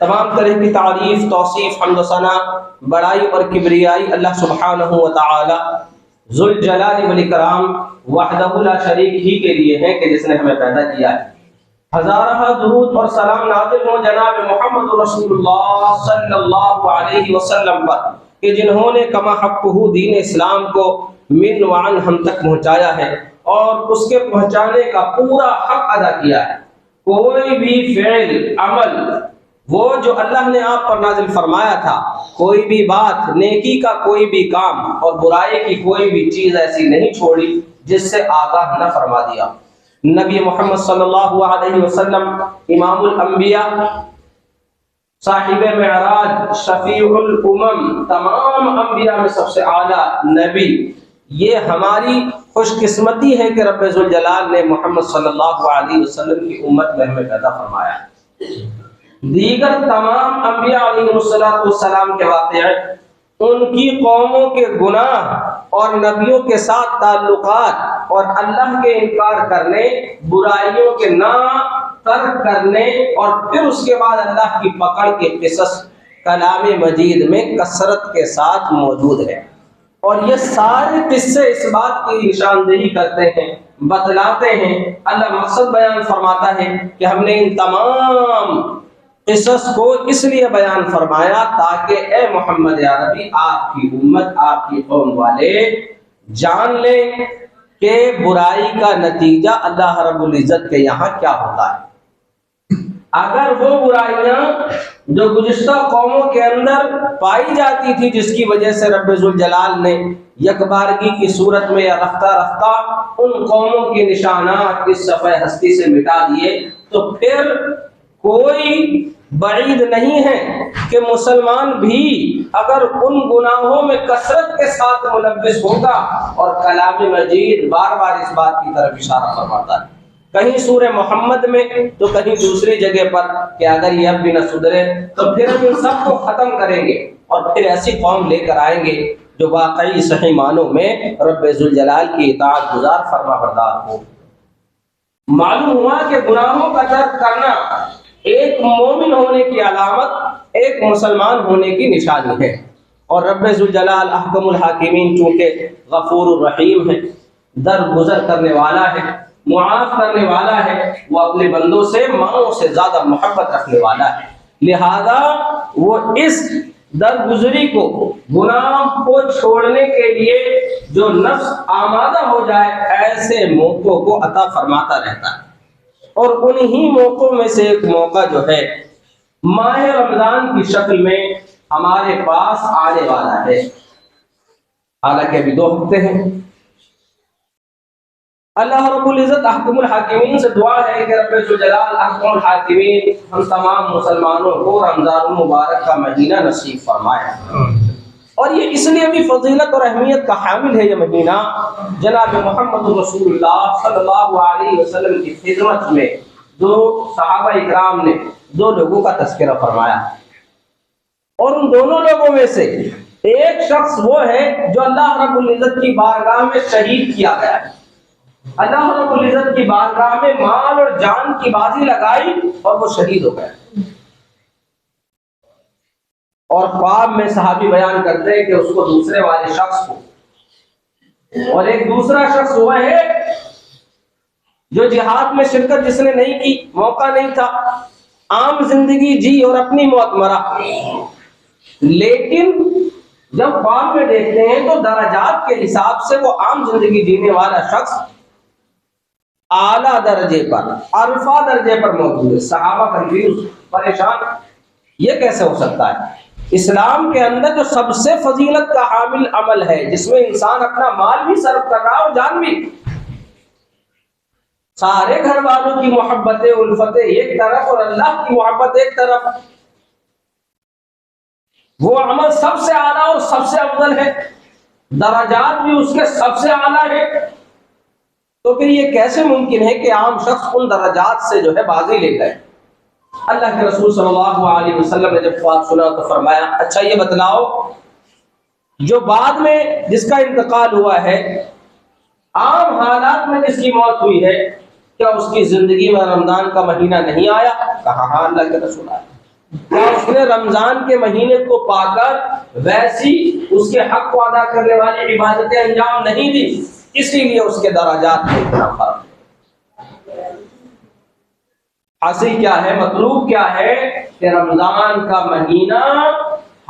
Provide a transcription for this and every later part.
तमाम तरह की तारीफ तौसीफ हम्द सना बड़ाई और किबरियाई अल्लाह सुब्हानहु व तआला जुल जलाल वल इकराम वहदहु ला शरीक ही के लिए है कि जिसने हमें पैदा किया है। हजारों दुरूद और सलाम नाज़िल हो जनाब मोहम्मद रसूलुल्लाह सल्लल्लाहु अलैहि वसल्लम पर कि जिन्होंने कमा हक़्क़ुहु दीन इस्लाम को मिन व अन हम तक पहुँचाया है और उसके पहुँचाने का पूरा हक अदा किया है। कोई भी फ़ेल अमल वो जो अल्लाह ने आप पर नाज़िल फरमाया था, कोई भी बात, नेकी का कोई भी काम और बुराई की कोई भी चीज़ ऐसी नहीं छोड़ी जिससे आगाह न फरमा दिया। नबी मोहम्मद सल्लल्लाहु अलैहि वसल्लम इमामुल अंबिया, साहिबे मेअराज, शफीउल उमम, तमाम अंबिया में सबसे आला नबी, ये हमारी खुशकिस्मती है कि रब्बे जुल जलाल ने मोहम्मद सल्लल्लाहु अलैहि वसल्लम की उम्मत में हमें पैदा फरमाया। दीगर तमाम अंबिया अलैहिस्सलाम के वाक़े उनकी कौमों के गुनाह और नबियों के साथ ताल्लुकात और अल्लाह के इनकार करने, बुराइयों के ना तर्क करने और फिर उसके बाद अल्लाह की पकड़ के किस्स कलाम मजीद में कसरत के साथ मौजूद है। और ये सारे किस्से इस बात की निशानदेही करते हैं, बतलाते हैं, अल्लाह मकसद बयान फरमाता है कि हमने इन तमाम किस्सस को इसलिए बयान फरमाया ताकि ए मोहम्मद या नबी आपकी उम्मत, आपकी कौम वाले जान लें कि बुराई का नतीजा अल्लाह रब्बुल इज्जत के यहाँ क्या होता है। अगर वो बुराइयां जो गुज़िश्ता कौमों के अंदर पाई जाती थी जिसकी वजह से रब्बे जुल जलाल ने यकबारगी की सूरत में या रफ्ता रफ्ता उन कौमों के निशानात इस सफ़े हस्ती से मिटा दिए, तो फिर कोई बईद नहीं है कि मुसलमान भी अगर उन गुनाहों में कसरत के साथ मुलव्विस होगा। और कलाम मजीद बार बार इस बात की तरफ इशारा फरमाता है, कहीं सूरह मोहम्मद में तो कहीं दूसरी जगह पर, कि अगर ये अब भी न सुधरे तो फिर हम इन सबको खत्म करेंगे और फिर ऐसी कौम लेकर आएंगे जो वाकई सही मानों में रब्बे जुल जलाल की इताअत गुजार फरमा बरदार हो। मालूम हुआ कि गुनाहों का तर्क करना एक मोमिन होने की अलामत, एक मुसलमान होने की निशानी है। और रब्बे जुल जलाल अहकमुल हाकिमीन चूंकि गफूरुर रहीम है, दरगुजर करने वाला है, मुआफ करने वाला है, वो अपने बंदों से माओ से ज्यादा मोहब्बत रखने वाला है। लिहाजा वो इस दरगुजरी को, गुनाह को छोड़ने के लिए जो नफ्स आमादा हो जाए, ऐसे मौकों को अता फरमाता रहता है। और उन्हीं मौकों में से एक मौका जो है माह रमजान की शक्ल में हमारे पास आने वाला है। हालांकि अभी 2 हफ्ते हैं। अल्लाह रब्बुल इज्जत अहकमुल हाकिमीन से दुआ है कि रब्बे जुल जलाल अहकमुल हाकिमीन हम तमाम मुसलमानों को रमजान मुबारक का महीना नसीब फरमाए। और ये इसलिए भी फजीलत और अहमियत का हामिल है ये महीना, जनाब मोहम्मद रसूलुल्लाह सल्लल्लाहु अलैहि वसल्लम की खिदमत में 2 सहाबा इकराम ने 2 लोगों का तज़किरा फरमाया। और उन दोनों लोगों में से एक शख्स वो है जो अल्लाह रब्बुल इज्जत की बारगाह में शहीद किया गया है। अल्लाह रब्बुल इज्जत की बारगाह में माल और जान की बाजी लगाई और वो शहीद हो गया। और ख्वाब में सहाबी बयान करते हैं कि उसको दूसरे वाले शख्स को, और एक दूसरा शख्स हुआ है जो जिहाद में शिरकत जिसने नहीं की, मौका नहीं था, आम जिंदगी जी और अपनी मौत मरा। लेकिन जब ख्वाब में देखते हैं तो दराजात के हिसाब से वो आम जिंदगी जीने वाला शख्स आला दर्जे पर, अल्फा दर्जे पर मौजूद है। सहाबा कंफ्यूज, परेशान, ये कैसे हो सकता है? इस्लाम के अंदर जो सबसे फजीलत का हामिल अमल है, जिसमें इंसान अपना माल भी सर्व कर रहा है और जान भी, सारे घर वालों की मोहब्बतें उल्फतें एक तरफ और अल्लाह की मोहब्बत एक तरफ, वो अमल सबसे आला और सबसे अफजल है, दराजात भी उसके सबसे आला है। तो फिर ये कैसे मुमकिन है कि आम शख्स उन दराजात से जो है बाजी ले गए? अल्लाह के रसूल सल्लल्लाहु अलैहि वसल्लम ने जब ख्वाब सुना तो फरमाया, अच्छा ये बतलाओ, जो बाद में जिसका इंतकाल हुआ है, आम हालात में जिसकी मौत हुई है, क्या उसकी जिंदगी में रमजान का महीना नहीं आया? कहा हाँ अल्लाह के रसूल आया। क्या उसने रमजान के महीने को पाकर वैसी उसके हक को अदा करने वाली इबादतें अंजाम नहीं दी, इसीलिए उसके दराजात में इतना फर्क। हासिल क्या है, मतलूब क्या है कि रमजान का महीना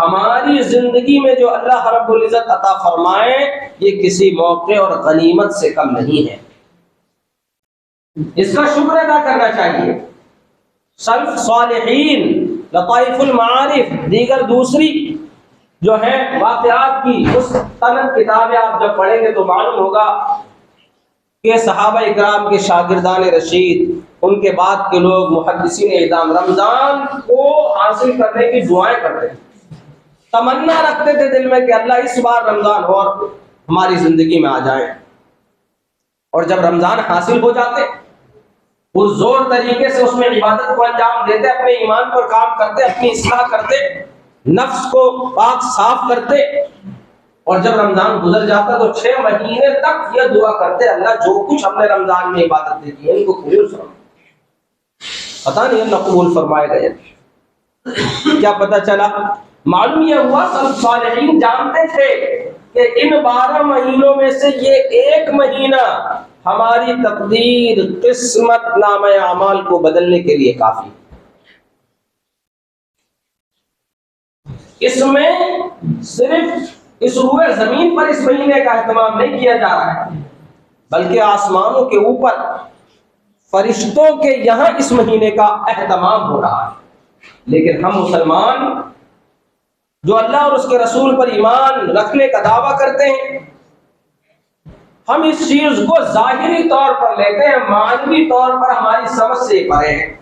हमारी जिंदगी में जो अल्लाह रब्बुल इज्जत अता फरमाए, ये किसी मौके और गनीमत से कम नहीं है। इसका शुक्र अदा करना चाहिए। सल्फ सालिहीन, लताइफुल मारिफ, दीगर दूसरी जो है वाक़यात की उस तलब किताबें आप जब पढ़ेंगे तो मालूम होगा कि सहाबा इकराम के शागिर्दान रशीद, उनके बाद के लोग मुहद्दिसीन इज़ाम रमजान को हासिल करने की दुआएं करते थे, तमन्ना रखते थे दिल में कि अल्लाह इस बार रमजान और हमारी जिंदगी में आ जाए। और जब रमजान हासिल हो जाते, उस जोर तरीके से उसमें इबादत को अंजाम देते, अपने ईमान पर काम करते, अपनी इस्लाह करते, नफ्स को पाक साफ करते। और जब रमजान गुजर जाता तो 6 महीने तक यह दुआ करते, अल्लाह जो कुछ हमने रमजान में इबादत दी है इनको कबूल फरमा। पता नहीं अल्लाह कबूल फरमाएगा या नहीं। क्या पता चला? मालूम यह हुआ सब सालिहीन जानते थे कि इन 12 महीनों में से ये एक महीना हमारी तकदीर, किस्मत, नामे अमाल को बदलने के लिए काफी। इसमें सिर्फ इस रूए जमीन पर इस महीने का एहतमाम नहीं किया जा रहा है, बल्कि आसमानों के ऊपर फरिश्तों के यहाँ इस महीने का एहतमाम हो रहा है। लेकिन हम मुसलमान जो अल्लाह और उसके रसूल पर ईमान रखने का दावा करते हैं, हम इस चीज को जाहिरी तौर पर लेते हैं, मानवी तौर पर हमारी समझ से परे है,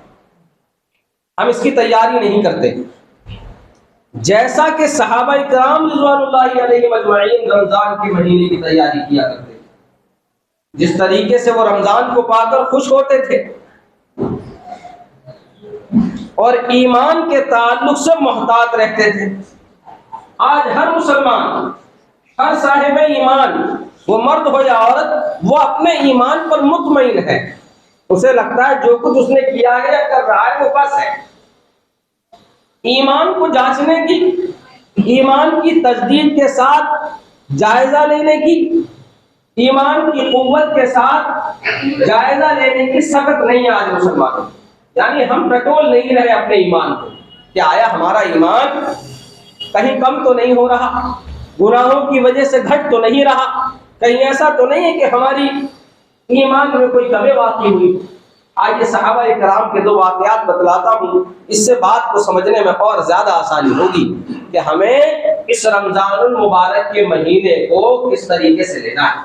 हम इसकी तैयारी नहीं करते। जैसा कि सहाबा इकराम रिज़वानुल्लाहि अलैहिम अजमईन रमजान के महीने की तैयारी किया करते थे, जिस तरीके से वो रमजान को पाकर खुश होते थे और ईमान के ताल्लुक से मोहतात रहते थे। आज हर मुसलमान हर साहिब ईमान, वो मर्द हो या औरत, वो अपने ईमान पर मुतमईन है। उसे लगता है जो कुछ उसने किया है या कर रहा है वो बस है। ईमान को जांचने की, ईमान की तजदीद के साथ जायजा लेने की, ईमान की कुव्वत के साथ जायजा लेने की सख्त नहीं आज मुसलमानों। यानी हम टटोल नहीं रहे अपने ईमान को कि आया हमारा ईमान कहीं कम तो नहीं हो रहा, गुनाहों की वजह से घट तो नहीं रहा, कहीं ऐसा तो नहीं है कि हमारी ईमान में कोई कमी वाक़ई हुई। आइए सहाबा इकराम के दो वाक़यात बतलाता हूँ, इससे बात को समझने में और ज्यादा आसानी होगी कि हमें इस रमजानुल मुबारक के महीने को किस तरीके से लेना है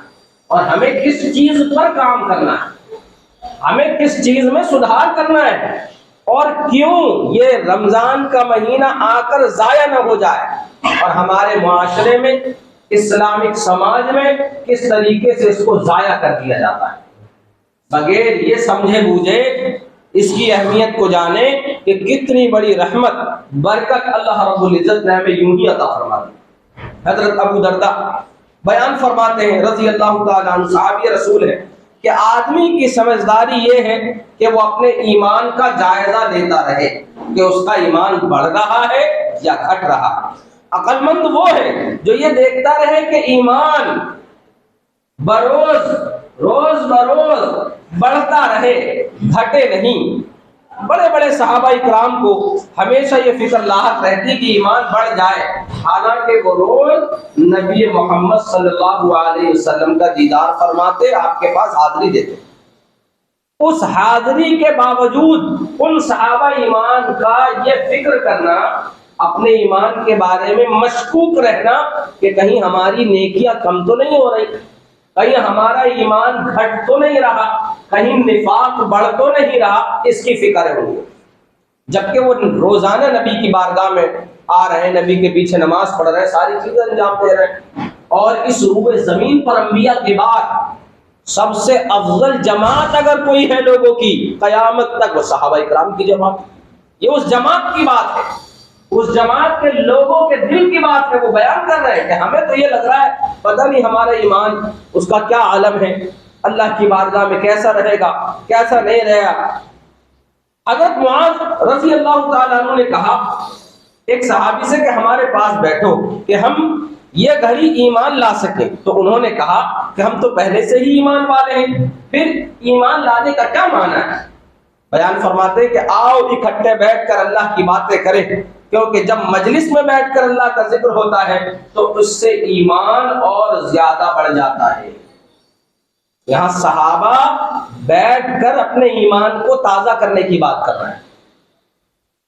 और हमें किस चीज पर काम करना है, हमें किस चीज में सुधार करना है और क्यों ये रमजान का महीना आकर जाया न हो जाए और हमारे मुआशरे में, इस्लामिक समाज में किस तरीके से इसको जाया कर दिया जाता है बगैर ये समझे बूझे, इसकी अहमियत को जाने कि कितनी बड़ी रहमत बरकत अल्लाह रब्बुल इज्जत ने हमें यूं ही अता फरमा दी। हजरत अबू दरदा बयान फरमाते हैं रज़ी अल्लाह तआला अन्हु, सहाबी रसूल है, कि आदमी की समझदारी ये है कि वो अपने ईमान का जायजा लेता रहे कि उसका ईमान बढ़ रहा है या घट रहा है। अक्लमंद वो है जो ये देखता रहे कि ईमान बरोज, रोज बरोज बढ़ता रहे, घटे नहीं। बड़े बड़े सहाबा इकराम को हमेशा ये फिक्र लाहक रहती कि ईमान बढ़ जाए, हालांकि वो रोज नबी मोहम्मद सल्लल्लाहु अलैहि वसल्लम का दीदार फरमाते, आपके पास हाजिरी देते। उस हाजिरी के बावजूद उन सहाबा ईमान का ये फिक्र करना, अपने ईमान के बारे में मशकूक रहना कि कहीं हमारी नेकियां कम तो नहीं हो रही, कहीं हमारा ईमान घट तो नहीं रहा, कहीं निफाक बढ़ तो नहीं रहा, इसकी फिक्र है उनको। जबकि वो रोजाना नबी की बारगाह में आ रहे हैं, नबी के पीछे नमाज पढ़ रहे हैं, सारी चीजें अंजाम दे रहे हैं और इस रूबे जमीन पर अंबिया के बाद सबसे अफजल जमात अगर कोई है लोगों की कयामत तक, वो सहाबा इकराम की जमात। ये उस जमात की बात है, उस जमात के लोगों के दिल की बात है। वो बयान कर रहे हैं कि हमें तो ये लग रहा है पता नहीं हमारा ईमान उसका क्या आलम है, अल्लाह की बारगाह में कैसा रहेगा, कैसा नहीं रहेगा। हज़रत मुआज़ रज़ी अल्लाह तआला अन्हु ने कहा एक सहाबी से कि हमारे पास बैठो कि हम ये घड़ी ईमान ला सके। तो उन्होंने कहा कि हम तो पहले से ही ईमान वाले हैं, फिर ईमान लाने का क्या माना है। बयान फरमाते कि आओ इकट्ठे बैठकर अल्लाह की बातें करें, क्योंकि जब मजलिस में बैठकर अल्लाह का जिक्र होता है तो उससे ईमान और ज्यादा बढ़ जाता है। यहाँ सहाबा बैठकर अपने ईमान को ताजा करने की बात कर रहे हैं,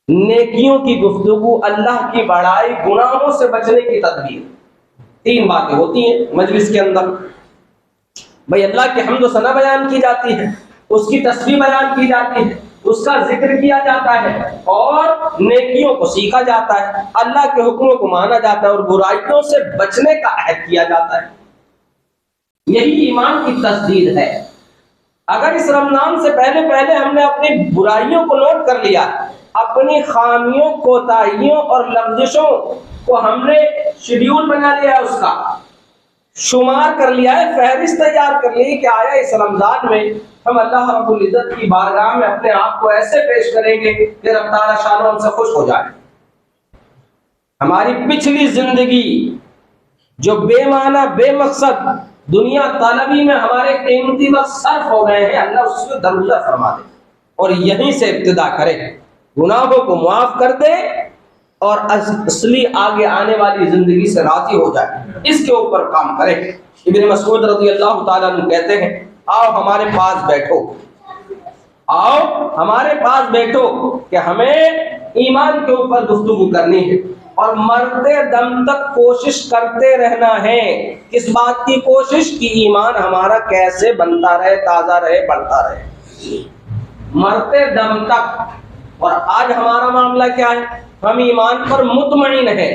नेकियों की गुफ्तगू, अल्लाह की बड़ाई, गुनाहों से बचने की तदबीर। तीन बातें होती हैं मजलिस के अंदर। भाई अल्लाह की हम्द व सना बयान की जाती है, उसकी तस्बीह बयान की जाती है, उसका जिक्र किया जाता है और नेकियों को सीखा जाता है, अल्लाह के हुक्मों को माना जाता है और बुराइयों से बचने का अहद किया जाता है। यही ईमान की तस्दीद है। अगर इस रमजान से पहले पहले हमने अपनी बुराइयों को नोट कर लिया, अपनी खामियों, कोताहियों और लफ्जिशों को हमने शेड्यूल बना लिया, उसका शुमार कर लिया है, फहरिस्त तैयार कर ली कि आया इस रमजान में हम अल्लाह रब्बुल इज्जत की बारगाह में अपने आप को ऐसे पेश करेंगे कि रब ताला शान हमसे खुश हो जाए। हमारी पिछली जिंदगी जो बेमाना बेमकसद दुनिया तलबी में हमारे कीमती वक्त सर्फ हो गए हैं, अल्लाह उसको दरुजा फरमा दे और यहीं से इब्तिदा करे, गुनाहों को मुआफ कर दे और असली आगे आने वाली जिंदगी से राजी हो जाए, इसके ऊपर काम करे। इब्न मसऊद रज़ी अल्लाह तआला अन्हु कहते हैं, आओ हमारे पास बैठो, आओ हमारे पास बैठो कि हमें ईमान के ऊपर गुफ्तगू करनी है और मरते दम तक कोशिश करते रहना है। किस बात की कोशिश? कि ईमान हमारा कैसे बनता रहे, ताजा रहे, बढ़ता रहे, मरते दम तक। और आज हमारा मामला क्या है? हम ईमान पर मुतमईन है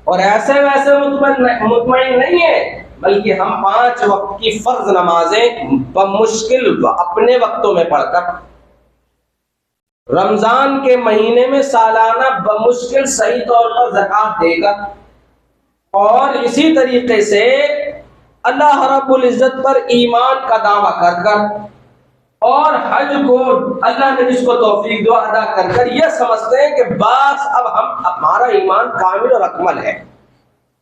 और ऐसे वैसे मुतमईन नहीं है, बल्कि हम 5 वक्त की फर्ज नमाजें बमुश्किल अपने वक्तों में पढ़कर, रमजान के महीने में सालाना बमुश्किल सही तौर पर ज़कात देकर, और इसी तरीके से अल्लाह रब्बुल इज्जत पर ईमान का दावा कर कर और हज को अल्लाह ने जिसको तौफीक दो अदा कर कर ये समझते हैं कि बस अब हमारा ईमान कामिल और अकमल है,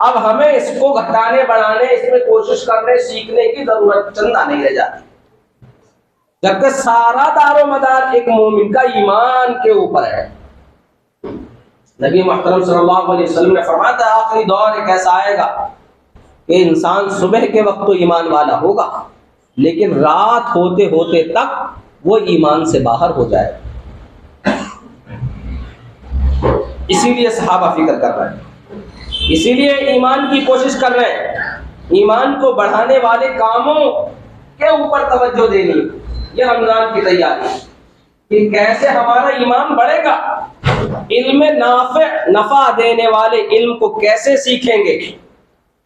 अब हमें इसको घटाने बढ़ाने इसमें कोशिश करने सीखने की जरूरत चंदा नहीं रह जाती। जबकि सारा दारो मदार एक मोमिन का ईमान के ऊपर है। नबी मुहतरम सल्लल्लाहु अलैहि वसल्लम ने फरमाया था आखिरी दौर एक ऐसा आएगा कि इंसान सुबह के वक्त तो ईमान वाला होगा, लेकिन रात होते होते तक वो ईमान से बाहर हो जाए। इसीलिए सहाबा फिक्र कर रहे हैं, इसीलिए ईमान की कोशिश कर रहे हैं, ईमान को बढ़ाने वाले कामों के ऊपर तवज्जो देनी। ये रमजान की तैयारी कि कैसे हमारा ईमान बढ़ेगा, इल्म नफा देने वाले इल्म को कैसे सीखेंगे।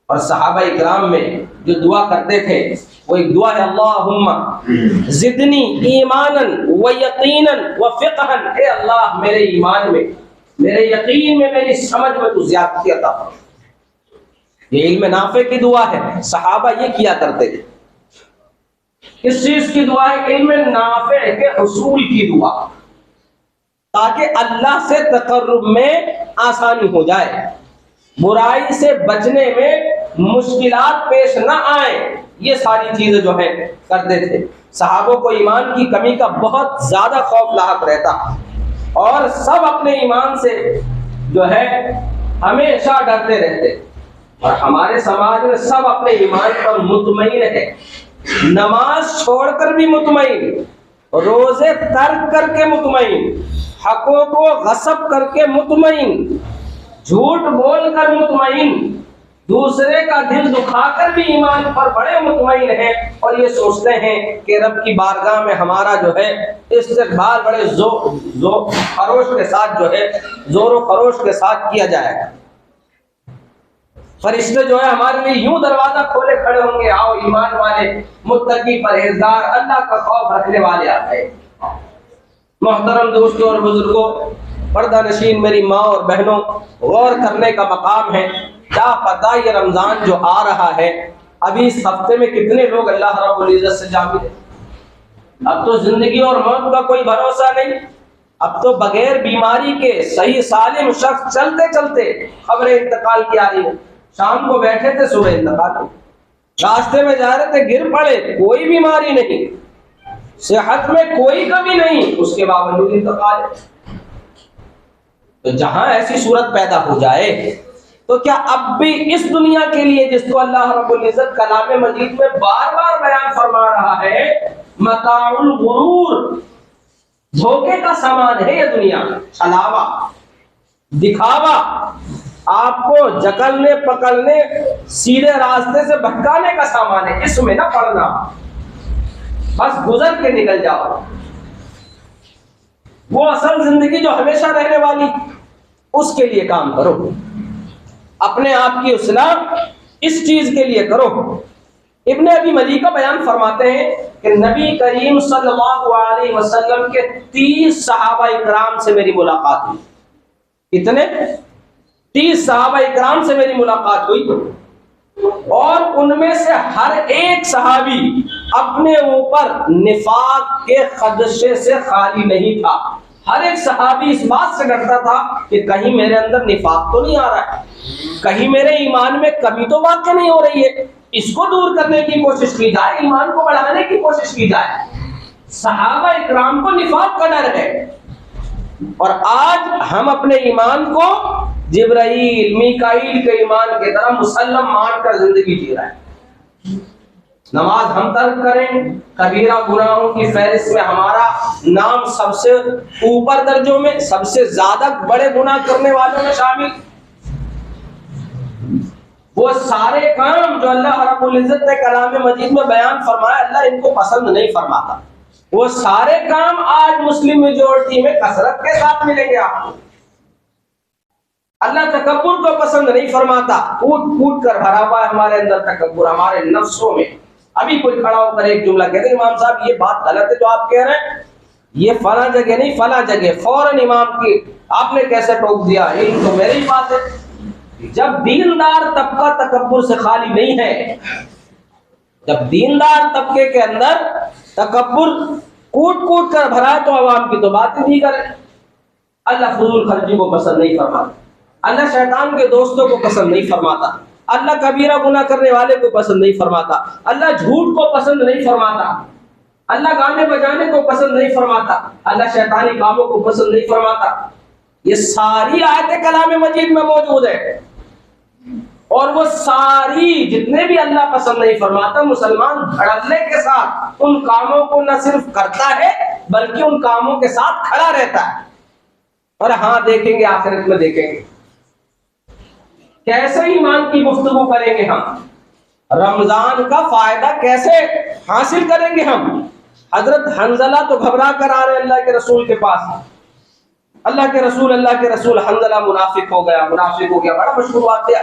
और सहाबा इकराम में जो दुआ करते थे वो एक दुआ है, अल्लाहुम्मा ज़िदनी ईमानन व यकीनन व फ़िक़हन। ए अल्लाह मेरे ईमान में, मेरे यकीन में, मेरी समझ में तू ज़्यादती अता फरमा। ये इल्म नाफ़े की दुआ है, सहाबा ये किया करते थे। किस चीज की दुआ है? इल्म नाफ़े के हुसूल की दुआ, ताकि अल्लाह से तक़र्रुब में आसानी हो जाए, बुराई से बचने में मुश्किलात पेश न आए। ये सारी चीजें जो है करते थे। सहाबों को ईमान की कमी का बहुत ज्यादा खौफ लाहक रहता और सब अपने ईमान से जो है हमेशा डरते रहते। और हमारे समाज में सब अपने ईमान पर मुतमईन है, नमाज छोड़कर भी मुतमईन, रोजे तर्क करके मुतमईन, हकों को गसब करके मुतमईन, झूठ बोलकर मुतमईन, दूसरे का दिल दुखाकर भी ईमान पर बड़े मुतमईन हैं और ये सोचते हैं कि रब की बारगाह में हमारा जो है इस्तिक़बाल बड़े खरोश के साथ जो है जोरो खरोश के साथ किया जाएगा। फरिश्ते जो है हमारे लिए यूं दरवाजा खोले खड़े होंगे, आओ ईमान वाले, मुत्तकी, परहेजगार, अल्लाह का खौफ रखने वाले आ गए। मोहतरम दोस्तों और बुजुर्गों, पर्दा नशीन मेरी माँ और बहनों, गौर करने का मकाम है। क्या पता ये रमजान जो आ रहा है, अभी इस हफ्ते में कितने लोग अल्लाह रब्बुल इज्जत से जा मिले। अब तो जिंदगी और मौत का कोई भरोसा नहीं। अब तो बगैर बीमारी के सही सालिम शख्स चलते चलते खबरें इंतकाल की आ रही है। शाम को बैठे थे, सुबह इंतकाल हो, रास्ते में जा रहे थे, गिर पड़े, कोई बीमारी नहीं, सेहत में कोई कमी नहीं, उसके बावजूद इंतकाल। तो जहां ऐसी सूरत पैदा हो जाए तो क्या अब भी इस दुनिया के लिए, जिसको अल्लाह रब्बुल इज्जत कलाम मजीद में बार बार बयान फरमा रहा है, मताउल गुरूर, धोखे का सामान है ये दुनिया, छलावा, दिखावा, आपको जकड़ने पकड़ने सीधे रास्ते से भटकाने का सामान है। इसमें ना पड़ना, बस गुजर के निकल जाओ। वो असल जिंदगी जो हमेशा रहने वाली, उसके लिए काम करो, अपने आप की इस्लाह इस चीज के लिए करो। इब्ने अबी मलीका बयान फरमाते हैं कि नबी करीम सल्लल्लाहु अलैहि वसल्लम के 30 सहाबा इकराम से मेरी मुलाकात हुई। कितने? 30 सहाबा इकराम से मेरी मुलाकात हुई और उनमें से हर एक सहाबी अपने ऊपर निफाक के खदशे से खाली नहीं था। हर एक सहाबी इस बात से डरता था कि कहीं मेरे अंदर निफाक तो नहीं आ रहा है, कहीं मेरे ईमान में कमी तो वाक़ई नहीं हो रही है, इसको दूर करने की कोशिश की जाए, ईमान को बढ़ाने की कोशिश की जाए। सहाबा इकराम को निफाक का डर है और आज हम अपने ईमान को जिब्राईल, मीकाईल के ईमान की तरह मुसल्लम मानकर जिंदगी जी रहे हैं। नमाज हम तर्क करें, कबीरा गुनाहों की फहरिस्त में हमारा नाम सबसे ऊपर दर्जों में, सबसे ज्यादा बड़े गुनाह करने वालों में शामिल। वो सारे काम जो अल्लाह रब्बुल इज्जत ने कलाम मजीद में बयान फरमाया, अल्लाह इनको पसंद नहीं फरमाता। वो सारे काम आज मुस्लिम मेजॉरिटी में कसरत के साथ मिलेंगे आपको। अल्लाह तकब्बुर को पसंद नहीं फरमाता। कूट कूट कर भरा हुआ है हमारे अंदर तकब्बुर, हमारे नफ्सों में। अभी कोई खड़ा होकर एक जुमला कहते हैं, इमाम साहब ये बात गलत है जो आप कह रहे हैं, ये फला जगह नहीं फला जगह, फौरन इमाम की आपने कैसे टोक दिया, ये तो मेरी बात है। जब दीनदार तबका तकब्बुर से खाली नहीं है, जब दीनदार तबके के अंदर तकब्बुर कूट कूट कर भरा है, तो अवाम की तो बात ही नहीं करे। अल्लाह फजूल खर्ची को पसंद नहीं फरमाता, अल्लाह शैतान के दोस्तों को पसंद नहीं फरमाता, अल्लाह कबीरा गुनाह करने वाले को पसंद नहीं फरमाता, अल्लाह झूठ को पसंद नहीं फरमाता, अल्लाह गाने बजाने को पसंद नहीं फरमाता, अल्लाह शैतानी कामों को पसंद नहीं फरमाता। ये सारी आयतें कलाम मजीद में मौजूद है, और वो सारी जितने भी अल्लाह पसंद नहीं फरमाता, मुसलमान धड़ल्ले के साथ उन कामों को न सिर्फ करता है बल्कि उन कामों के साथ खड़ा रहता है। और हाँ, देखेंगे आखिरत में देखेंगे कैसे ईमान की गुफ्तगू करेंगे हम, रमजान का फायदा कैसे हासिल करेंगे हम। हजरत हंजला तो घबरा कर आ रहे अल्लाह के रसूल के पास। अल्लाह के रसूल हंजला मुनाफिक हो गया, बड़ा मशहूर वाक़या।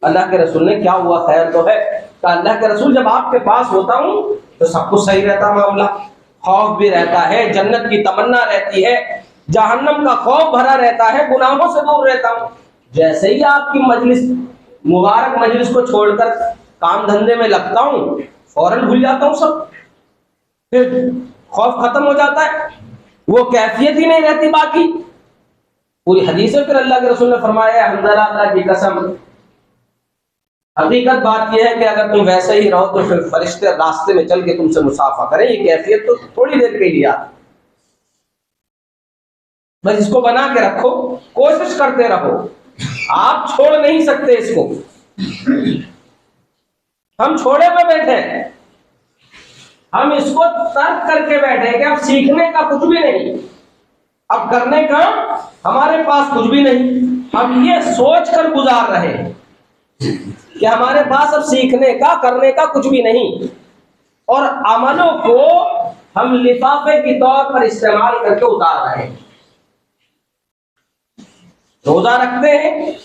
अल्लाह के रसूल ने, क्या हुआ, खैर तो है? तो अल्लाह के रसूल, जब आपके पास होता हूं तो सब कुछ सही रहता, मामला खौफ भी रहता है, जन्नत की तमन्ना रहती है, जहन्नम का खौफ भरा रहता है, गुनाहों से दूर रहता हूं। जैसे ही आपकी मजलिस, मुबारक मजलिस को छोड़कर काम धंधे में लगता हूं, फौरन भूल जाता हूं सब, फिर खौफ खत्म हो जाता है, वो कैफियत ही नहीं रहती बाकी। पूरी हदीस है। फिर अल्लाह के रसूल ने फरमाया, हंज़ला, अल्लाह की कसम, हकीकत बात यह है कि अगर तुम वैसे ही रहो तो फिर फरिश्ते रास्ते में चल के तुमसे मुसाफा करें। ये कैफियत तो थोड़ी देर के लिए आती, बस इसको बना के रखो, कोशिश करते रहो, आप छोड़ नहीं सकते इसको। हम छोड़े पे बैठे, हम इसको तर्क करके बैठे कि अब सीखने का कुछ भी नहीं, अब करने का हमारे पास कुछ भी नहीं। हम ये सोच कर गुजार रहे हैं कि हमारे पास अब सीखने का, करने का कुछ भी नहीं, और अमलों को हम लिफाफे के तौर पर इस्तेमाल करके उतार रहे हैं। रोजा रखते हैं,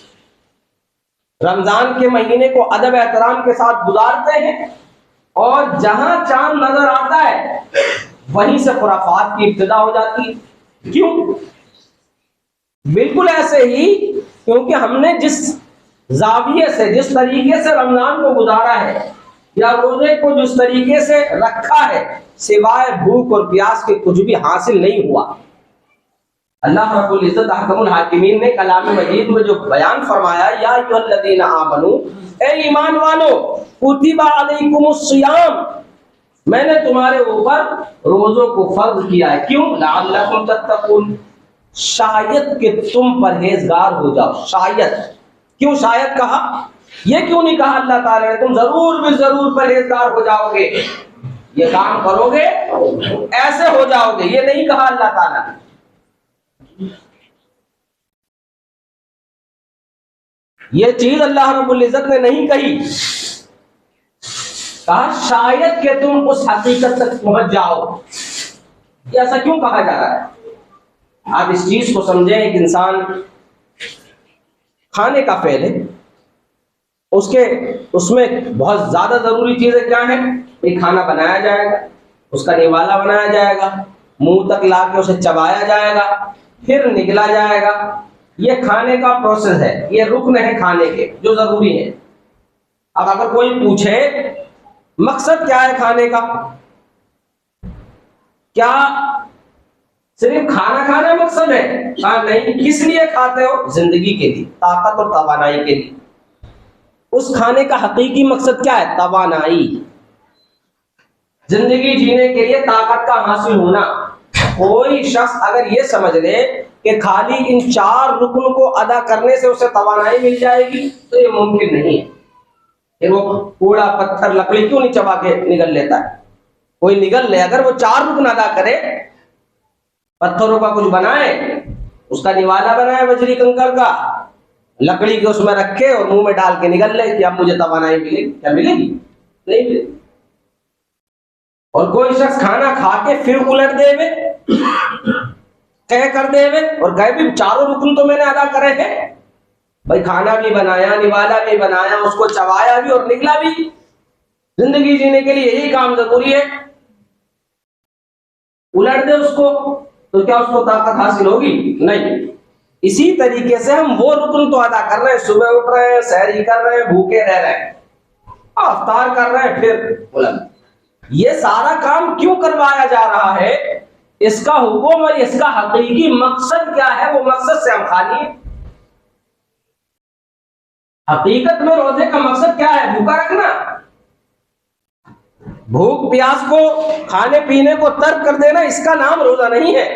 रमजान के महीने को अदब एहतराम के साथ गुजारते हैं, और जहां चांद नजर आता है वहीं से खुराफात की इब्तिदा हो जाती है। क्यों? बिल्कुल ऐसे ही, क्योंकि हमने जिस जाविये से, जिस तरीके से रमजान को गुजारा है, या रोजे को जिस तरीके से रखा है, सिवाय भूख और प्यास के कुछ भी हासिल नहीं हुआ। अल्लाह रब्बुल इज्जत अहकमुल हाकिमीन ने कलाम मजीद में जो बयान फरमाया, या अय्युहल्लज़ीना आमनू, ए ईमान वालो, कुतिबा अलैकुमुस सियाम, मैंने तुम्हारे ऊपर रोजों को फर्ज किया है। क्यों? लअल्लकुम तत्तकून, शायद कि तुम परहेजगार हो जाओ। शायद, क्यों शायद कहा? ये क्यों नहीं कहा अल्लाह ताला ने तुम जरूर भी जरूर परहेजगार हो जाओगे, ये काम करोगे ऐसे हो जाओगे, ये नहीं कहा अल्लाह ताला ने। ये चीज अल्लाह रब्बुल इज्जत ने नहीं कही, कहा शायद कि तुम उस हकीकत तक पहुंच जाओ। ये ऐसा क्यों कहा जा रहा है? आप इस चीज को समझें। एक इंसान खाने का फेल है, उसमें बहुत ज्यादा जरूरी चीजें क्या है? एक खाना बनाया जाएगा, उसका निवाला बनाया जाएगा, मुंह तक ला के उसे चबाया जाएगा, फिर निगला जाएगा। ये खाने का प्रोसेस है, ये रुकन है खाने के जो जरूरी है। अब अगर कोई पूछे मकसद क्या है खाने का, क्या सिर्फ खाना खाना मकसद है? हाँ, नहीं। किस लिए खाते हो? जिंदगी के लिए, ताकत और तवानाई के लिए। उस खाने का हकीकी मकसद क्या है? तवानाई, जिंदगी जीने के लिए ताकत का हासिल होना। कोई शख्स अगर ये समझ ले कि खाली इन 4 रुकन को अदा करने से उसे तवानाई मिल जाएगी, तो ये मुमकिन नहीं है। फिर वो कूड़ा पत्थर लकड़ी क्यों नहीं चबा के निगल लेता है? कोई निगल ले, अगर वो 4 रुकन अदा करे, पत्थरों का कुछ बनाए, उसका निवाला बनाए बजरी कंकर का, लकड़ी के उसमें रखे और मुंह में डाल के निगल ले कि अब मुझे तवानाई मिलेगी, क्या मिलेगी? नहीं मिलेगी। और कोई शख्स खाना खा के फिर उलट देवे, कह कर देवे और कहे भी 4 रुकन तो मैंने अदा करे हैं भाई, खाना भी बनाया, निवाला भी बनाया, उसको चबाया भी और निकला भी। जिंदगी जीने के लिए यही काम जरूरी है। उलट दे उसको तो क्या उसको ताकत हासिल होगी? नहीं। इसी तरीके से हम वो रुकन तो अदा कर रहे हैं, सुबह उठ रहे हैं, सहरी कर रहे हैं, भूखे रह रहे हैं, अफ्तार कर रहे हैं, फिर बुलंद। ये सारा काम क्यों करवाया जा रहा है, इसका हुक्म और इसका हकीकी मकसद क्या है, वो मकसद से हम खाली हैं। हकीकत में रोजे का मकसद क्या है, भूखा रखना। भूख प्यास को, खाने पीने को तर्क कर देना, इसका नाम रोजा नहीं है।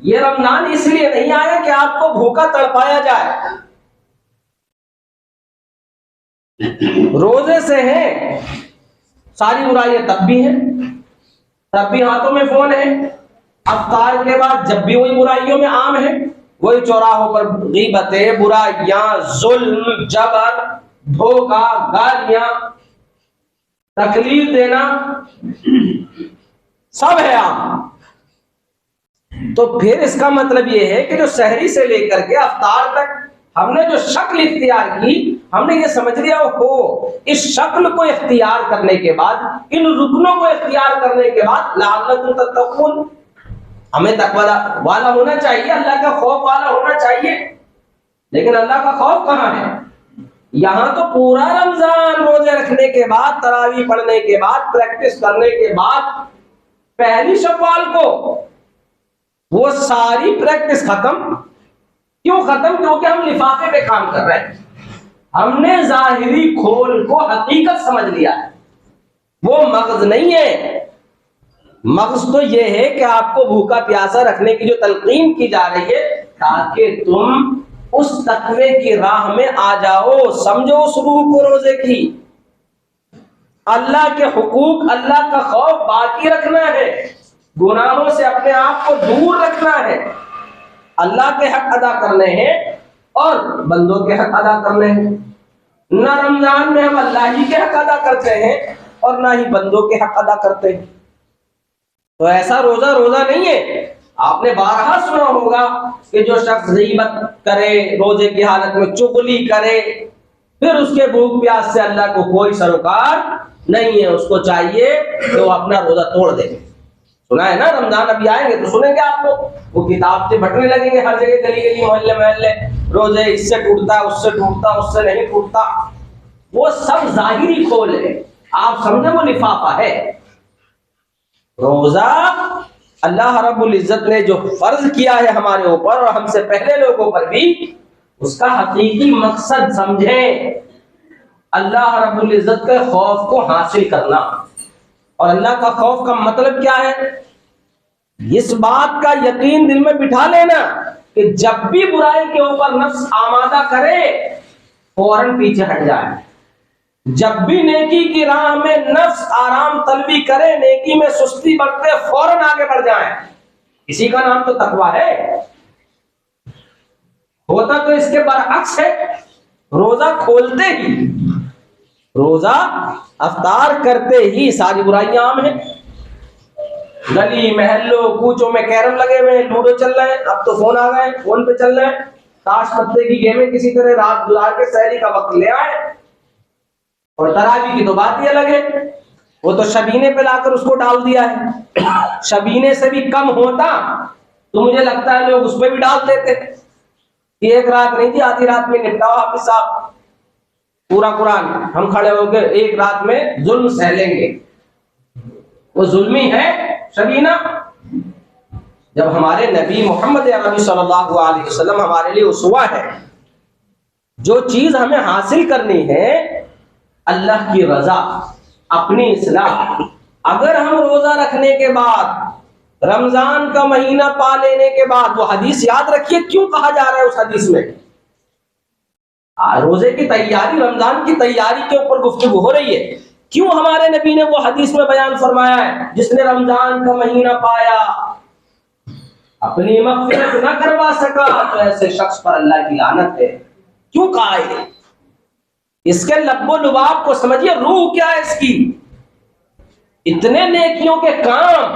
ये रमजान इसलिए नहीं आया कि आपको भूखा तड़पाया जाए। रोजे से हैं सारी बुराइयां तब भी हैं, तब भी हाथों में फोन है। अफ्तार के बाद जब भी वही बुराइयों में आम है, वही चौराहों पर गीबतें, बुराइयां, जुल्म, जबर, धोखा, गालियां, तकलीफ देना, सब है आम। तो फिर इसका मतलब यह है कि जो सहरी से लेकर के अफ्तार तक हमने जो शक्ल इख्तियार की, हमने ये समझ लिया हो, इस शक्ल को इख्तियार करने के बाद, इन रुकनों को इख्तियार करने के बाद लअल्लकुम तत्तकून, हमें तकवा वाला होना चाहिए, अल्लाह का खौफ वाला होना चाहिए। लेकिन अल्लाह का खौफ कहाँ है? यहां तो पूरा रमजान रोजे रखने के बाद, तरावी पढ़ने के बाद, प्रैक्टिस करने के बाद, पहली शव्वाल को वो सारी प्रैक्टिस खत्म। क्यों खत्म? क्योंकि हम लिफाफे पे काम कर रहे हैं, हमने जाहिरी खोल को हकीकत समझ लिया है। वो मगज नहीं है। मगज तो ये है कि आपको भूखा प्यासा रखने की जो तलकीन की जा रही है, ताकि तुम उस तकवे की राह में आ जाओ। समझो उस रूह को रोजे की, अल्लाह के हुकूक, अल्लाह का खौफ बाकी रखना है, गुनाहों से अपने आप को दूर रखना है, अल्लाह के हक अदा करने हैं और बंदों के हक अदा करने हैं। ना रमजान में हम अल्लाह ही के हक अदा करते हैं और ना ही बंदों के हक अदा करते हैं। तो ऐसा रोजा रोजा नहीं है। आपने बारहा सुना होगा कि जो शख्स गीबत करे, रोजे की हालत में चुगली करे, फिर उसके भूख प्यास से अल्लाह को कोई सरोकार नहीं है। उसको चाहिए कि वो अपना रोजा तोड़ दे। सुना है ना, रमजान अभी आएंगे तो सुनेंगे आपको, वो किताब से बटने लगेंगे हर जगह, गली गली, मोहल्ले मोहल्ले, रोजे इससे टूटता, उससे टूटता, उससे नहीं टूटता। वो सब जाहिरी खोल है, आप समझे वो लिफाफा है। रोजा अल्लाह रब्बुल इज्जत ने जो फर्ज किया है हमारे ऊपर और हमसे पहले लोगों पर भी, उसका हकीकी मकसद समझे, अल्लाह रब्बुल इज्जत के खौफ को हासिल करना। और अल्लाह का खौफ का मतलब क्या है? इस बात का यकीन दिल में बिठा लेना कि जब भी बुराई के ऊपर नफ्स आमादा करे, फौरन पीछे हट जाए। जब भी नेकी की राह में नफ्स आराम तलबी करे, नेकी में सुस्ती बरते, फौरन आगे बढ़ जाए। इसी का नाम तो तकवा है। होता तो इसके बरअक्स है। रोजा खोलते ही, रोजा अफ्तार करते ही सारी बुराइयां आम है। गली महल्लों कूचों में कैरम लगे हुए हैं, लूडो चल रहे हैं, अब तो फोन आ गए, फोन पे चल रहे हैं, ताश पत्ते की गेमें किसी तरह रात गुजार के सहरी का वक्त ले आए। और तरावी की तो बात ही अलग है, वो तो शबीने पे लाकर उसको डाल दिया है। शबीने से भी कम होता तो मुझे लगता है लोग उस पर भी डाल देते कि एक रात नहीं थी, आधी रात में निपटाओ हाफिज साहब, पूरा कुरान हम खड़े होकर एक रात में जुल्म सह लेंगे। वो जुल्मी है शबीना। जब हमारे नबी मोहम्मद अरबी सल्लल्लाहु अलैहि वसल्लम हमारे लिए उसवा है, जो चीज हमें हासिल करनी है, अल्लाह की रजा, अपनी इस्लाह, अगर हम रोजा रखने के बाद, रमजान का महीना पा लेने के बाद, वो हदीस याद रखिए क्यों कहा जा रहा है उस हदीस में, रोजे की तैयारी, रमजान की तैयारी के ऊपर गुफ्तगू हो रही है। क्यों हमारे नबी ने वो हदीस में बयान फरमाया है, जिसने रमजान का महीना पाया अपनी मग़फ़िरत न करवा सका तो ऐसे शख्स पर अल्लाह की लानत है। क्यों कहा है? इसके लब्बो लुबाब को समझिए, रूह क्या है इसकी। इतने नेकियों के काम,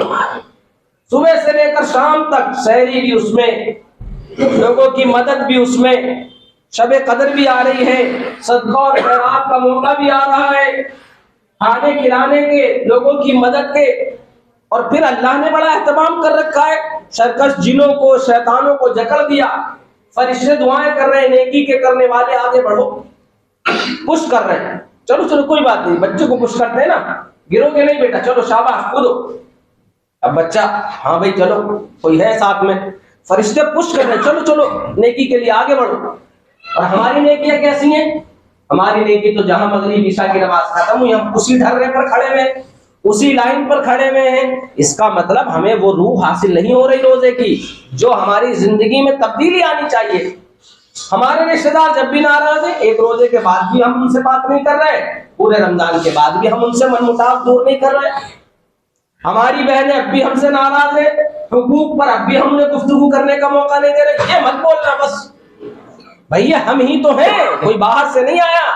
सुबह से लेकर शाम तक, सहरी भी उसमें, लोगों की मदद भी उसमें, शबे कदर भी आ रही है, सदका और खैरात का मौका भी आ रहा है, खाने खिलाने के, लोगों की मदद के, और फिर अल्लाह ने बड़ा एहतमाम कर रखा है, सर्कस जिनों को शैतानों को जकड़ दिया, फरिश्ते दुआएं कर रहे हैं, नेकी के करने वाले आगे बढ़ो, पुश कर रहे हैं, चलो चलो कोई बात नहीं, बच्चे को पुश करते हैं ना, गिरोगे नहीं बेटा, चलो शाबाश कूदो। अब बच्चा हाँ भाई चलो, कोई है साथ में, फरिश्ते पुश कर रहे हैं, चलो चलो नेकी के लिए आगे बढ़ो। और हमारी नेकियां कैसी हैं? हमारी नेकी तो जहां मगरिब ईशा की नमाज खत्म हुई हम उसी ढर्रे पर खड़े हुए, उसी लाइन पर खड़े हुए हैं। इसका मतलब हमें वो रूह हासिल नहीं हो रही रोजे की जो हमारी जिंदगी में तब्दीली आनी चाहिए। हमारे रिश्तेदार जब भी नाराज है, एक रोजे के बाद भी हम उनसे बात नहीं कर रहे, पूरे रमजान के बाद भी हम उनसे मनमुटाव दूर नहीं कर रहे। हमारी बहनें अब भी हमसे नाराज है, हुकूक पर अब भी हमने गुफ्तगू करने का मौका नहीं दे रहे। ये मत बोलना बस भैया, हम ही तो हैं, कोई बाहर से नहीं आया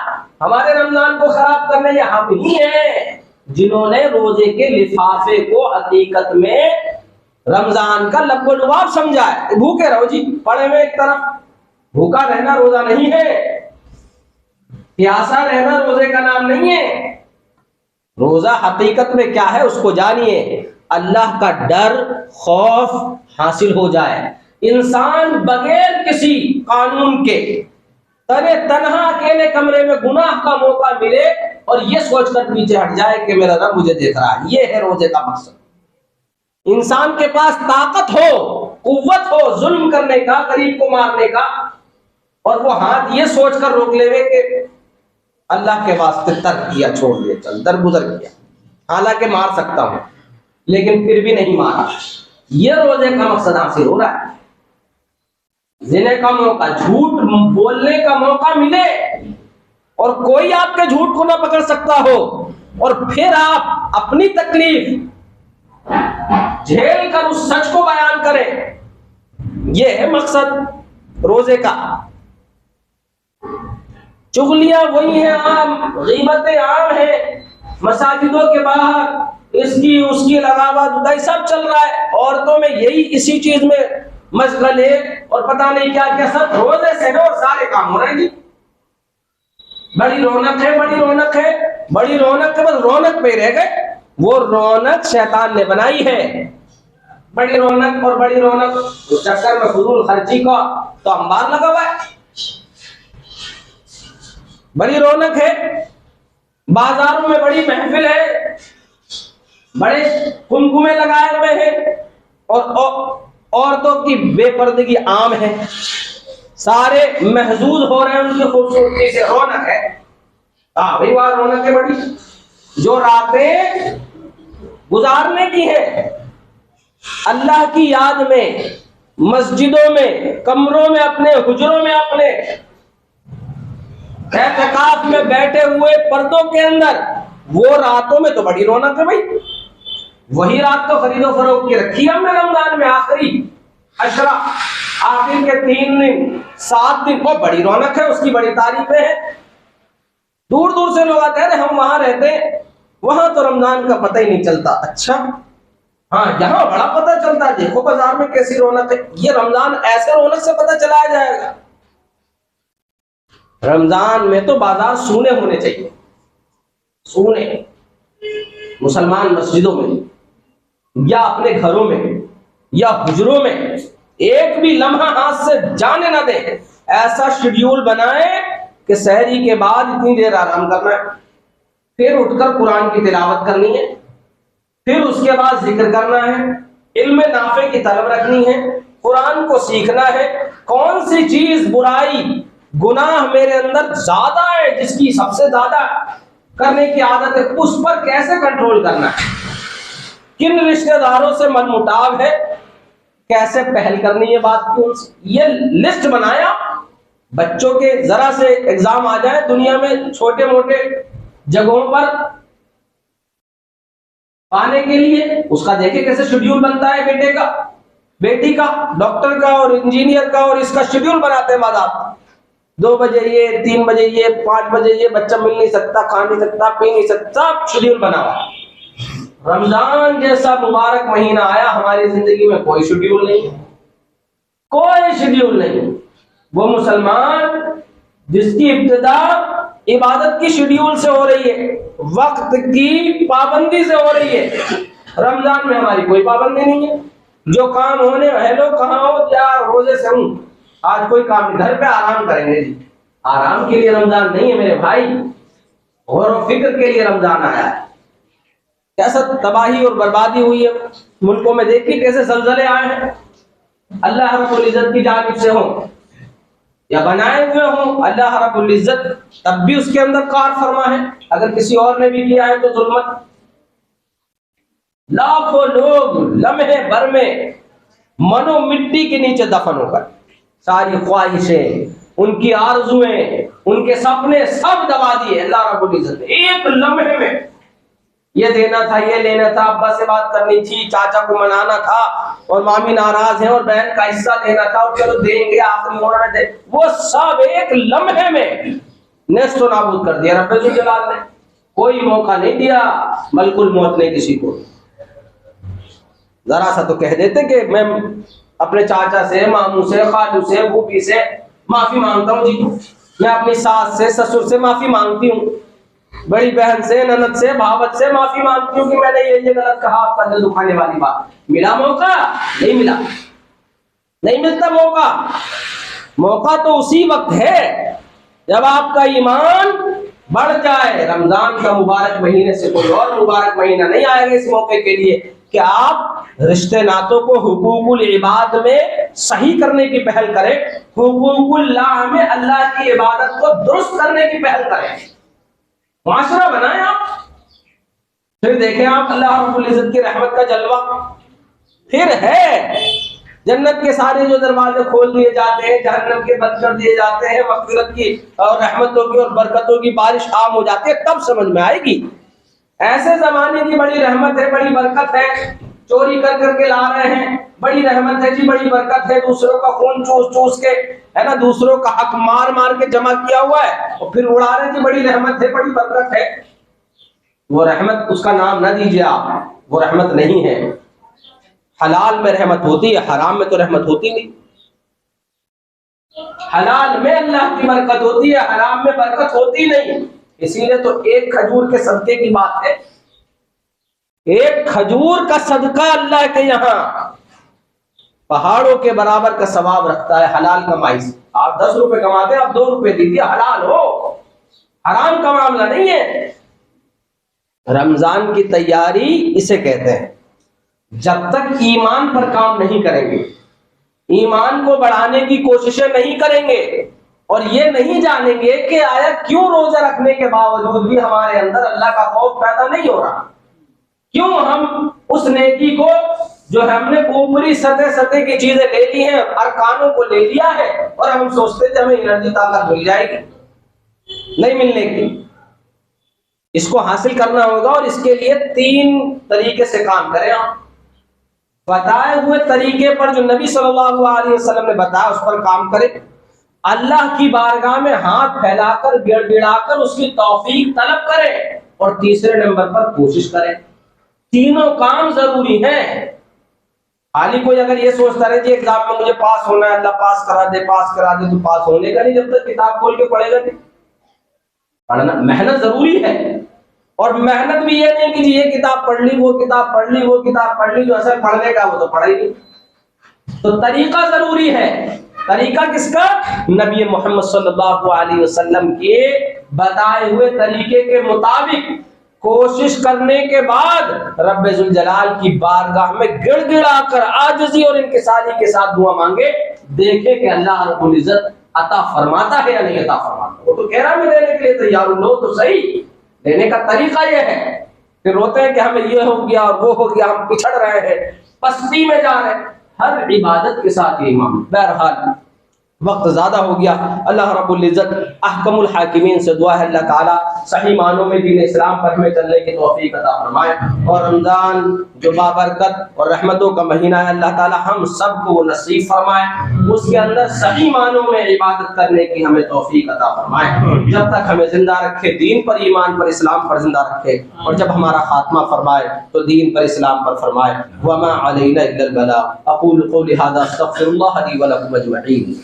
हमारे रमजान को खराब करने, ये हम ही हैं जिन्होंने रोजे के लिफाफे को हकीकत में रमजान का लब्बो लुबाब समझा है। भूखे रहो जी, पड़े हुए एक तरफ, भूखा रहना रोजा नहीं है, प्यासा रहना रोजे का नाम नहीं है। रोजा हकीकत में क्या है उसको जानिए, अल्लाह का डर खौफ हासिल हो जाए, इंसान बगैर किसी कानून के तने तनहा अकेले कमरे में गुनाह का मौका मिले और ये सोचकर पीछे हट जाए कि मेरा रब मुझे देख रहा है। ये है रोजे का मकसद। इंसान के पास ताकत हो, कुव्वत हो जुल्म करने का, गरीब को मारने का, और वो हाथ ये सोचकर रोक लेवे कि अल्लाह के वास्ते तर्क किया, छोड़ दिया, चल दरगुजर किया, हालांकि मार सकता हूं लेकिन फिर भी नहीं मारा। ये रोजे का मकसद हासिल हो रहा है। जीने का मौका, झूठ बोलने का मौका मिले और कोई आपके झूठ को ना पकड़ सकता हो, और फिर आप अपनी तकलीफ झेल कर उस सच को बयान करें, यह है मकसद रोजे का। चुगलियां वही हैं आम, गीबतें आम हैं, मसाजिदों के बाहर इसकी उसकी लगावा दुदाई सब चल रहा है, औरतों में यही इसी चीज में मशगल है और पता नहीं क्या क्या, सब रोजे से है और सारे काम हो रहे हैं जी। बड़ी रौनक है, बड़ी रौनक है, बड़ी रौनक है, बस रौनक पे रह गए। वो रौनक शैतान ने बनाई है, बड़ी रौनक और बड़ी रौनक, उस चक्कर में फजूल खर्ची का तो अंबार लगा हुआ है। बड़ी रौनक है, बाजारों में बड़ी महफिल है, बड़े कुमकुमे लगाए हुए हैं और औरतों की बेपर्दगी आम है, सारे महजूज हो रहे हैं उनकी खूबसूरती से, रौनक है। हाँ भाई वहां रौनक है बड़ी, जो रातें गुजारने की है अल्लाह की याद में, मस्जिदों में, कमरों में, अपने हुजरों में, अपने एहतिकाफ में बैठे हुए पर्दों के अंदर, वो रातों में तो बड़ी रौनक है भाई। वही रात तो खरीदो फरोख्त की रखी हमने रमजान में, आखिरी अशरा, आखिर के 3 दिन 7 दिन को बड़ी रौनक है, उसकी बड़ी तारीफें हैं। दूर दूर से लोग आते हैं, हम वहां रहते हैं, वहां तो रमजान का पता ही नहीं चलता। अच्छा हाँ, यहाँ बड़ा पता चलता है, देखो बाजार में कैसी रौनक है। ये रमजान ऐसे रौनक से पता चलाया जाएगा। रमजान में तो बाजार सूने होने चाहिए, सूने। मुसलमान मस्जिदों में या अपने घरों में या हुजरों में एक भी लम्हा हाथ से जाने ना दे, ऐसा शेड्यूल बनाए कि सहरी के बाद इतनी देर आराम करना है, फिर उठकर कुरान की तिलावत करनी है, फिर उसके बाद जिक्र करना है, इल्म नाफे की तलब रखनी है, कुरान को सीखना है। कौन सी चीज बुराई गुनाह मेरे अंदर ज्यादा है, जिसकी सबसे ज्यादा करने की आदत है, उस पर कैसे कंट्रोल करना है, किन रिश्तेदारों से मनमुटाव है, कैसे पहल करनी है बात की उनसे, ये लिस्ट बनाया। बच्चों के जरा से एग्जाम आ जाए दुनिया में छोटे मोटे जगहों पर पाने के लिए, उसका देखे कैसे शेड्यूल बनता है, बेटे का, बेटी का, डॉक्टर का और इंजीनियर का, और इसका शेड्यूल बनाते हैं बात। 2 बजे ये, 3 बजे ये, 5 बजे ये, बच्चा मिल नहीं सकता, खा नहीं सकता, पी नहीं सकता, शेड्यूल बना हुआ। रमजान जैसा मुबारक महीना आया, हमारी जिंदगी में कोई शेड्यूल नहीं, कोई शेड्यूल नहीं। वो मुसलमान जिसकी इब्तिदा इबादत की शेड्यूल से हो रही है, वक्त की पाबंदी से हो रही है, रमजान में हमारी कोई पाबंदी नहीं है, जो काम होने हेलो कहाँ हो यार, रोजे से हूं, आज कोई काम नहीं, घर पे आराम करेंगे जी। आराम के लिए रमजान नहीं है मेरे भाई, गौर फिक्र के लिए रमजान आया है। कैसा तबाही और बर्बादी हुई है मुल्कों में, देखिए कैसे जलजले आए हैं। अल्लाह रब्बुल इज्जत की जानिब से हो या बनाए हुए हो, अल्लाह रब्बुल इज्जत तब भी उसके अंदर कार फरमा है। अगर किसी और ने भी किया है तो जुल्मत। लाखों लोग लम्हे भर में मनो मिट्टी के नीचे दफन होकर, सारी ख्वाहिशें, उनकी आरजुएं, उनके सपने सब दबा दिए अल्लाह रब्बुल इज्जत ने एक लम्हे में। ये देना था, ये लेना था, अब्बा से बात करनी थी, चाचा को मनाना था, और मामी नाराज है और बहन का हिस्सा देना था, और चलो देंगे आखिरी होना दे, वो सब एक लम्हे में नेस्तो नाबूद कर दिया रब्बुल जलाल ने। कोई मौका नहीं दिया मलकुल मौत ने किसी को। जरा सा तो कह देते कि मैं अपने चाचा से, मामू से, खालू से, फूफी से माफी मांगता हूँ जी, मैं अपनी सास से, ससुर से माफी मांगती हूँ, बड़ी बहन से, ननद से, भावत से माफी मांगती हूँ कि मैंने ये गलत कहा, आपका दिल दुखाने वाली बात। मिला मौका? नहीं मिला, नहीं मिलता मौका। मौका तो उसी वक्त है जब आपका ईमान बढ़ जाए। रमजान का मुबारक महीने से कोई और मुबारक महीना नहीं आएगा इस मौके के लिए कि आप रिश्ते नातों को हुकूकुल इबाद में सही करने की पहल करें, हुकूकुल्लाह में अल्लाह की इबादत को दुरुस्त करने की पहल करें, माशरा बनाए आप। फिर देखें आप अल्लाह रब्बुल इज्जत की रहमत का जलवा। फिर है जन्नत के सारे जो दरवाजे खोल दिए जाते हैं, जहन्नम के बंद कर दिए जाते हैं, मग़फ़िरत की और रहमतों की और बरकतों की बारिश आम हो जाती है, तब समझ में आएगी। ऐसे जमाने की बड़ी रहमत है, बड़ी बरकत है, चोरी कर करके ला रहे हैं, बड़ी रहमत है जी, बड़ी बरकत है, दूसरों का खून चूस चूस के, है ना, दूसरों का हक मार मार के जमा किया हुआ है और फिर उड़ा रहे हैं, बड़ी रहमत है, बड़ी बरकत है। वो रहमत, उसका नाम ना दीजिए आप, वो रहमत नहीं है। हलाल में रहमत होती है, हराम में तो रहमत होती नहीं। हलाल में अल्लाह की बरकत होती है, हराम में बरकत होती नहीं। इसीलिए तो एक खजूर के सदके की बात है, एक खजूर का सदका अल्लाह के यहाँ पहाड़ों के बराबर का सवाब रखता है। हलाल कमाई से आप 10 रुपए कमाते हैं, आप 2 रुपए दीजिए, हलाल हो, हराम का मामला नहीं है। रमजान की तैयारी इसे कहते हैं। जब तक ईमान पर काम नहीं करेंगे, ईमान को बढ़ाने की कोशिशें नहीं करेंगे और ये नहीं जानेंगे कि आया क्यों रोजा रखने के बावजूद भी हमारे अंदर अल्लाह का खौफ पैदा नहीं हो रहा, क्यों हम उस नेकी को जो हमने ऊपरी सतह सतह की चीजें ले ली हैं, अरकानों को ले लिया है और हम सोचते थे हमें एनर्जी ताकत मिल जाएगी, नहीं मिलने की। इसको हासिल करना होगा और इसके लिए 3 तरीके से काम करें। आप बताए हुए तरीके पर जो नबी सल्लल्लाहु अलैहि वसल्लम ने बताया उस पर काम करें, अल्लाह की बारगाह में हाथ फैलाकर गिड़गिड़ाकर उसकी तौफीक तलब करें, और तीसरे नंबर पर कोशिश करें। तीनों काम जरूरी हैं। खाली कोई अगर ये सोचता रहे कि एग्जाम में मुझे पास होना है, अल्लाह पास करा दे, पास करा दे, तो पास होने का नहीं जब तक किताब खोल के पढ़ेगा नहीं। पढ़ना, मेहनत जरूरी है, और मेहनत भी ये नहीं कि जी ये किताब पढ़ ली, वो किताब पढ़ ली, वो किताब पढ़ ली, जो असर पढ़ने का वो तो पढ़ेगी। तो तरीका जरूरी है। तरीका किसका? नबी मोहम्मद सल्लल्लाहु अलैहि वसल्लम के बताए हुए तरीके के मुताबिक कोशिश करने के बाद रब्बे जुल जलाल की बारगाह में गिड़गिड़ा कर आजिज़ी और इंकिसारी के साथ दुआ मांगे, देखे कि अल्लाह रब्बुल इज्जत अता फरमाता है या नहीं अता फरमाता। वो तो कह रहा है मैं देने के लिए तैयार हूं, लो तो सही। देने का तरीका यह है। फिर रोते हैं कि हमें ये हो गया और वो हो गया, हम पिछड़ रहे हैं, पस्ती में जा रहे हैं। हर इबादत के साथ ये इमाम। बहरहाल वक्त ज्यादा हो गया। अल्लाह रब्बुल इज्जत अहकमुल हाकिमीन से दुआ है अल्लाह ताला सही मानों में दीन इस्लाम पर हमें चलने की तौफीक अता फरमाए, और रमजान जो बाबरकत और रहमतों का महीना है अल्लाह ताला हम सबको वो नसीब फरमाए, उसके अंदर सही मानों में इबादत करने की हमें तौफीक अता फरमाए। जब तक हमें जिंदा रखे दीन पर, ईमान पर, इस्लाम पर जिंदा रखे, और जब हमारा खात्मा फरमाए तो दीन पर, इस्लाम पर फरमाए। वमा अलैना इल्लल बलाग। अक़ूलु क़ौली हाज़ा अस्तग़फ़िरुल्लाह ली व लकुम अजमईन।